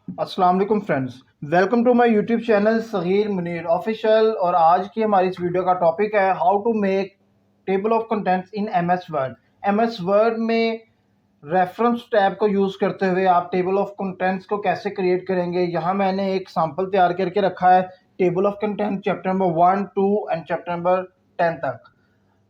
अस्सलाम वालेकुम friends, welcome to my YouTube channel Sagheer Munir official. और आज की हमारी इस वीडियो का टॉपिक है how to make table of contents in MS Word. MS Word में रेफरेंस टैब को यूज़ करते हुए आप टेबल ऑफ कंटेंट्स को कैसे क्रिएट करेंगे। यहाँ मैंने एक सैम्पल तैयार करके रखा है, table of content chapter number 1, 2 and chapter number 10 तक।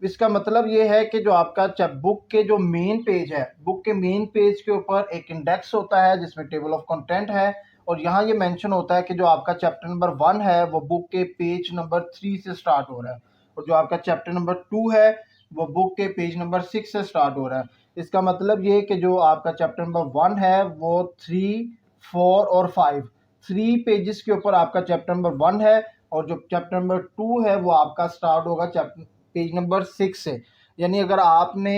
इसका मतलब ये है कि जो आपका बुक के जो मेन पेज है, बुक के मेन पेज के ऊपर एक इंडेक्स होता है जिसमें टेबल ऑफ कंटेंट है, और यहाँ ये मेंशन होता है कि जो आपका चैप्टर नंबर 1 है वो बुक के पेज नंबर 3 से स्टार्ट हो रहा है, और जो आपका चैप्टर नंबर 2 है वो बुक के पेज नंबर 6 से स्टार्ट हो रहा है। इसका मतलब ये कि जो आपका चैप्टर नंबर 1 है वो 3, 4 और 5 3 पेजेस के ऊपर आपका चैप्टर नंबर 1 है, और जो चैप्टर नंबर 2 है वो आपका स्टार्ट होगा चैप्टर पेज नंबर 6 से। यानी अगर आपने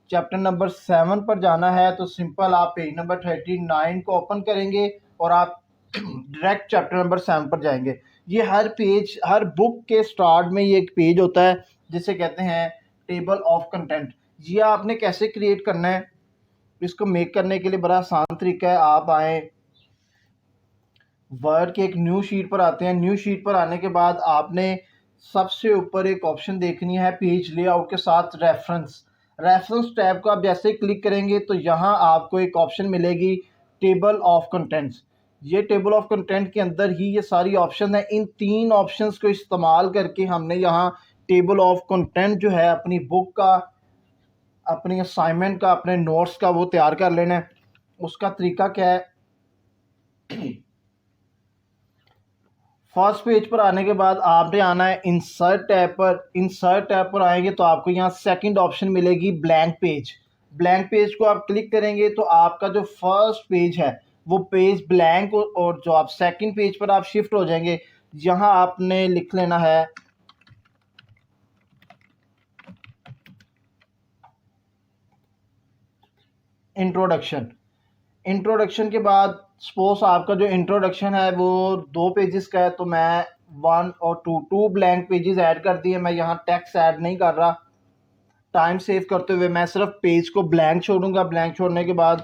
चैप्टर नंबर 7 पर जाना है तो सिंपल आप पेज नंबर 39 को ओपन करेंगे और आप डायरेक्ट चैप्टर नंबर 7 पर जाएंगे। ये हर पेज, हर बुक के स्टार्ट में ये एक पेज होता है जिसे कहते हैं टेबल ऑफ कंटेंट। ये आपने कैसे क्रिएट करना है, इसको मेक करने के लिए बड़ा आसान तरीका है। आप आए वर्ड के एक न्यू शीट पर आते हैं। न्यू शीट पर आने के बाद आपने सबसे ऊपर एक ऑप्शन देखनी है पेज लेआउट के साथ रेफरेंस। रेफरेंस टैब को आप जैसे ही क्लिक करेंगे तो यहाँ आपको एक ऑप्शन मिलेगी टेबल ऑफ कंटेंट्स। ये टेबल ऑफ कंटेंट के अंदर ही ये सारी ऑप्शन है। इन 3 ऑप्शंस को इस्तेमाल करके हमने यहाँ टेबल ऑफ कंटेंट जो है अपनी बुक का, अपनी असाइनमेंट का, अपने नोट्स का वो तैयार कर लेना है। उसका तरीका क्या है, फर्स्ट पेज पर आने के बाद आपने आना है इंसर्ट टैब पर। इंसर्ट टैब पर आएंगे तो आपको यहाँ सेकंड ऑप्शन मिलेगी ब्लैंक पेज। ब्लैंक पेज को आप क्लिक करेंगे तो आपका जो फर्स्ट पेज है वो पेज ब्लैंक, और जो आप सेकंड पेज पर आप शिफ्ट हो जाएंगे, यहाँ आपने लिख लेना है इंट्रोडक्शन। इंट्रोडक्शन के बाद सपोज आपका जो इंट्रोडक्शन है वो 2 पेजेस का है, तो मैं 1 और 2 ब्लैंक पेजेस ऐड कर दिए। मैं यहाँ टेक्स्ट ऐड नहीं कर रहा। टाइम सेव करते हुए मैं सिर्फ पेज को ब्लैंक छोड़ूंगा। ब्लैंक छोड़ने के बाद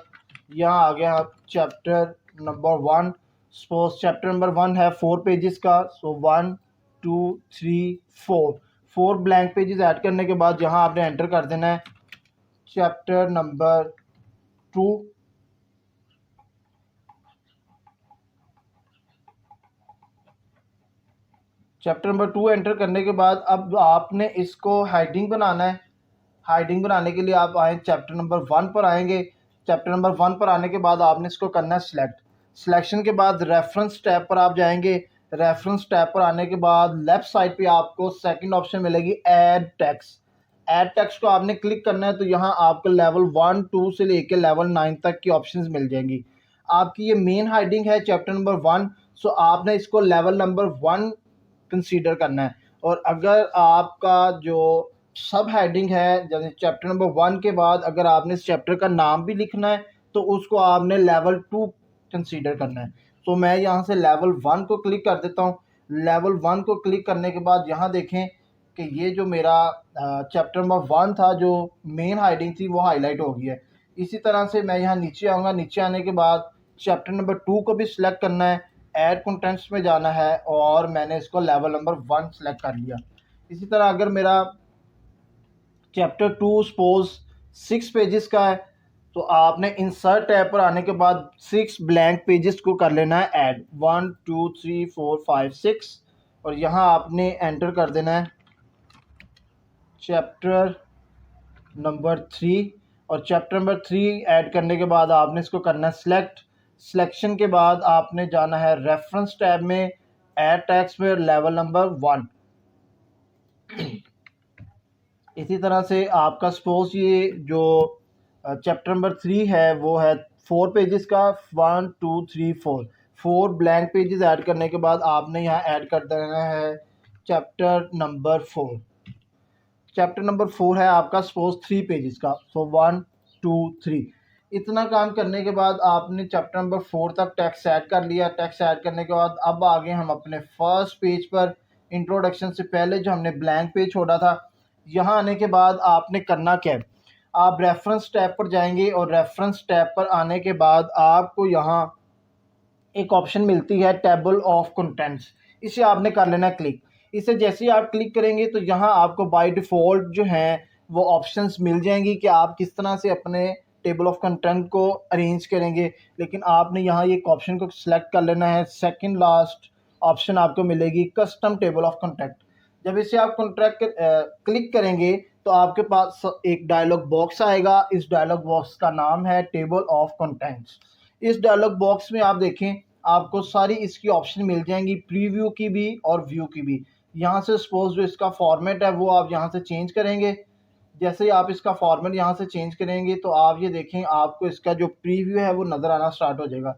यहाँ आ गया chapter number 1। Suppose chapter number 1 है 4 पेजेस का, सो 1, 2, 3, 4 ब्लैंक पेजेस ऐड करने के बाद यहाँ आपने एंटर कर देना है chapter number 2। Chapter number 2 enter करने के बाद अब आपने इसको हेडिंग बनाना है। हाइडिंग बनाने के लिए आप आए चैप्टर नंबर 1 पर आएंगे। चैप्टर नंबर 1 पर आने के बाद आपने इसको करना है सिलेक्ट। सिलेक्शन के बाद रेफरेंस टैब पर आप जाएंगे। रेफरेंस टैब पर आने के बाद लेफ्ट साइड पे आपको सेकंड ऑप्शन मिलेगी ऐड टेक्स्ट। ऐड टेक्स्ट को आपने क्लिक करना है तो यहाँ आपको लेवल 1, 2 से लेकर लेवल 9 तक की ऑप्शंस मिल जाएंगी। आपकी ये मेन हाइडिंग है चैप्टर नंबर 1, सो आपने इसको लेवल नंबर 1 कंसीडर करना है। और अगर आपका जो सब हेडिंग है, जैसे चैप्टर नंबर 1 के बाद अगर आपने इस चैप्टर का नाम भी लिखना है तो उसको आपने लेवल 2 कंसीडर करना है। तो मैं यहाँ से लेवल 1 को क्लिक कर देता हूँ। लेवल 1 को क्लिक करने के बाद यहाँ देखें कि ये जो मेरा चैप्टर नंबर 1 था, जो मेन हाइडिंग थी, वो हाईलाइट हो गई है। इसी तरह से मैं यहाँ नीचे आऊँगा। नीचे आने के बाद चैप्टर नंबर 2 को भी सिलेक्ट करना है, ऐड कंटेंट्स में जाना है, और मैंने इसको लेवल नंबर 1 सेलेक्ट कर लिया। इसी तरह अगर मेरा चैप्टर 2 सपोज 6 पेजेस का है तो आपने इंसर्ट टैब पर आने के बाद 6 ब्लैंक पेजेस को कर लेना है ऐड, 1, 2, 3, 4, 5, 6, और यहाँ आपने एंटर कर देना है चैप्टर नंबर 3। और चैप्टर नंबर 3 ऐड करने के बाद आपने इसको करना है सिलेक्ट। सिलेक्शन के बाद आपने जाना है रेफरेंस टैब में, ऐड टेक्स्ट में, लेवल नंबर 1। इसी तरह से आपका सपोज ये जो चैप्टर नंबर 3 है वो है 4 पेजेस का, 1, 2, 3, 4 ब्लैंक पेजेस ऐड करने के बाद आपने यहाँ ऐड कर देना है चैप्टर नंबर 4। चैप्टर नंबर 4 है आपका सपोज 3 पेजेस का, सो 1, 2, 3। इतना काम करने के बाद आपने चैप्टर नंबर 4 तक टेक्स्ट ऐड कर लिया। टेक्स्ट ऐड करने के बाद अब आगे हम अपने फर्स्ट पेज पर, इंट्रोडक्शन से पहले जो हमने ब्लैंक पेज छोड़ा था, यहाँ आने के बाद आपने करना क्या है, आप रेफरेंस टैब पर जाएंगे और रेफरेंस टैब पर आने के बाद आपको यहाँ एक ऑप्शन मिलती है टेबल ऑफ कंटेंट्स, इसे आपने कर लेना क्लिक। इसे जैसे ही आप क्लिक करेंगे तो यहाँ आपको बाय डिफ़ॉल्ट जो है वो ऑप्शंस मिल जाएंगी कि आप किस तरह से अपने टेबल ऑफ कंटेंट को अरेंज करेंगे। लेकिन आपने यहाँ एक ऑप्शन को सिलेक्ट कर लेना है। सेकंड लास्ट ऑप्शन आपको मिलेगी कस्टम टेबल ऑफ कंटेंट। जब इसे आप कॉन्ट्रैक्ट क्लिक करेंगे तो आपके पास एक डायलॉग बॉक्स आएगा। इस डायलॉग बॉक्स का नाम है टेबल ऑफ कंटेंट्स। इस डायलॉग बॉक्स में आप देखें आपको सारी इसकी ऑप्शन मिल जाएंगी, प्रीव्यू की भी और व्यू की भी। यहाँ से सपोज जो इसका फॉर्मेट है वो आप यहाँ से चेंज करेंगे। जैसे ही आप इसका फॉर्मेट यहाँ से चेंज करेंगे तो आप ये देखें आपको इसका जो प्रीव्यू है वो नज़र आना स्टार्ट हो जाएगा।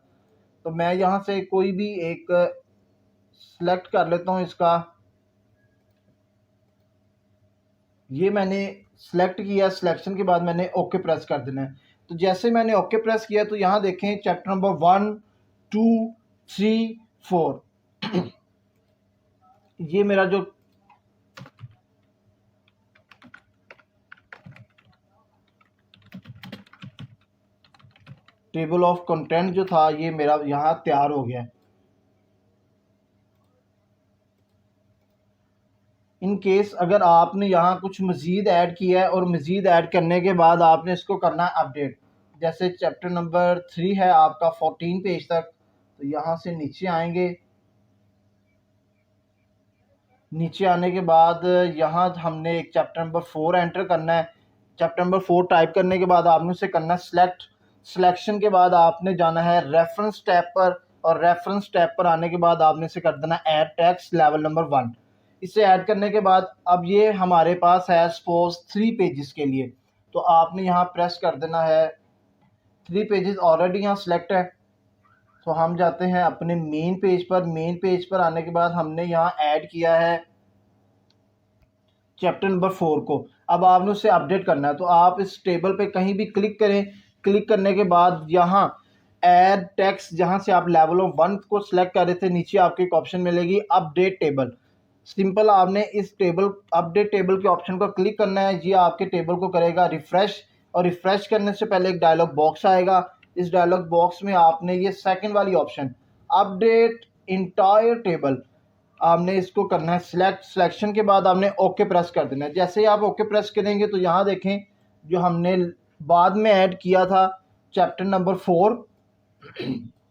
तो मैं यहाँ से कोई भी एक सेलेक्ट कर लेता हूँ इसका। ये मैंने सेलेक्ट किया, सिलेक्शन के बाद मैंने ओके प्रेस कर देना है। तो जैसे मैंने ओके प्रेस किया तो यहाँ देखें चैप्टर नंबर 1 2 3 4 ये मेरा जो टेबल ऑफ कंटेंट जो था ये मेरा यहाँ तैयार हो गया है। इन केस अगर आपने यहाँ कुछ मज़ीद ऐड किया है और मज़ीद ऐड करने के बाद आपने इसको करना है अपडेट। जैसे चैप्टर नंबर 3 है आपका 14 पेज तक, तो यहाँ से नीचे आएंगे। नीचे आने के बाद यहाँ हमने एक चैप्टर नंबर 4 एंटर करना है। चैप्टर नंबर 4 टाइप करने के बाद आपने उसे करना है सिलेक्ट। सिलेक्शन के बाद आपने जाना है रेफरेंस टैब पर, और रेफरेंस टैब पर आने के बाद आपने इसे कर देना ऐड टेक्स्ट लेवल नंबर 1। इसे ऐड करने के बाद अब ये हमारे पास है सपोज 3 पेजेस के लिए, तो आपने यहाँ प्रेस कर देना है। 3 पेजेस ऑलरेडी यहाँ सिलेक्ट है, तो हम जाते हैं अपने मेन पेज पर। मेन पेज पर आने के बाद हमने यहाँ ऐड किया है चैप्टर नंबर 4 को। अब आपने उसे अपडेट करना है, तो आप इस टेबल पे कहीं भी क्लिक करें। क्लिक करने के बाद यहाँ ऐड टेक्स्ट, जहाँ से आप लेवल ऑफ 1 को सिलेक्ट कर रहे थे, नीचे आपको एक ऑप्शन मिलेगी अपडेट टेबल। सिंपल आपने इस टेबल अपडेट टेबल के ऑप्शन को क्लिक करना है। ये आपके टेबल को करेगा रिफ़्रेश, और रिफ़्रेश करने से पहले एक डायलॉग बॉक्स आएगा। इस डायलॉग बॉक्स में आपने ये सेकंड वाली ऑप्शन अपडेट इंटायर टेबल, आपने इसको करना है सिलेक्ट। सिलेक्शन के बाद आपने ओके प्रेस कर देना है। जैसे ही आप ओके प्रेस करेंगे तो यहाँ देखें जो हमने बाद में ऐड किया था चैप्टर नंबर 4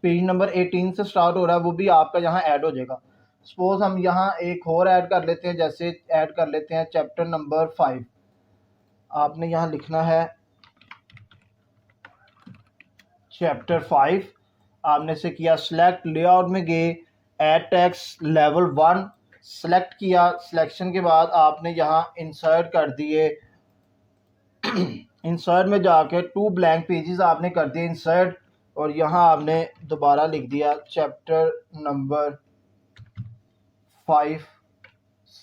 पेज नंबर 18 से स्टार्ट हो रहा है, वो भी आपका यहाँ ऐड हो जाएगा। सपोज हम यहाँ एक और ऐड कर लेते हैं, जैसे ऐड कर लेते हैं चैप्टर नंबर 5। आपने यहाँ लिखना है चैप्टर 5। आपने से किया सिलेक्ट, लेआउट में गए, ऐड टेक्स्ट लेवल 1 सेलेक्ट किया। सिलेक्शन के बाद आपने यहाँ इंसर्ट कर दिए। इंसर्ट में जाके 2 ब्लैंक पेजेस आपने कर दिए इंसर्ट, और यहाँ आपने दोबारा लिख दिया चैप्टर नंबर 5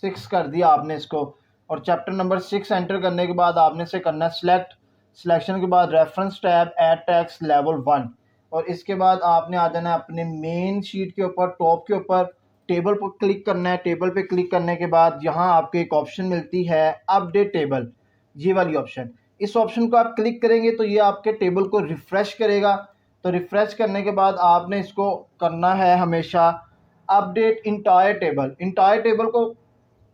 6 कर दिया आपने इसको। और चैप्टर नंबर 6 एंटर करने के बाद आपने से करना है सिलेक्ट। सिलेक्शन के बाद reference tab, add text level 1, और इसके बाद आपने आ जाना है अपने मेन शीट के ऊपर, टॉप के ऊपर टेबल पर क्लिक करना है। टेबल पे क्लिक करने के बाद यहाँ आपको एक ऑप्शन मिलती है अपडेट टेबल, ये वाली ऑप्शन। इस ऑप्शन को आप क्लिक करेंगे तो ये आपके टेबल को रिफ़्रेश करेगा। तो रिफ़्रेश करने के बाद आपने इसको करना है हमेशा update entire table. Entire table को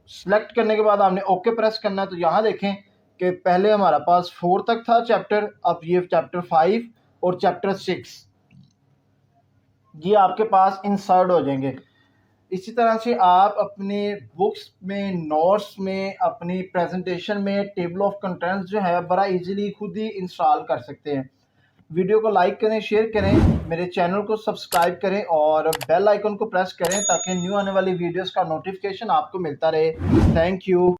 सेलेक्ट करने के बाद आपने ओके प्रेस करना है। तो यहाँ देखें कि पहले हमारा पास 4 तक था चैप्टर, अब ये चैप्टर 5 और चैप्टर 6 ये आपके पास इंसर्ट हो जाएंगे। इसी तरह से आप अपने बुक्स में, नोट्स में, अपनी प्रेजेंटेशन में टेबल ऑफ कंटेंट्स जो है बड़ा इजीली खुद ही इंस्टॉल कर सकते हैं। वीडियो को लाइक करें, शेयर करें, मेरे चैनल को सब्सक्राइब करें और बेल आइकन को प्रेस करें ताकि न्यू आने वाली वीडियोस का नोटिफिकेशन आपको मिलता रहे। Thank you.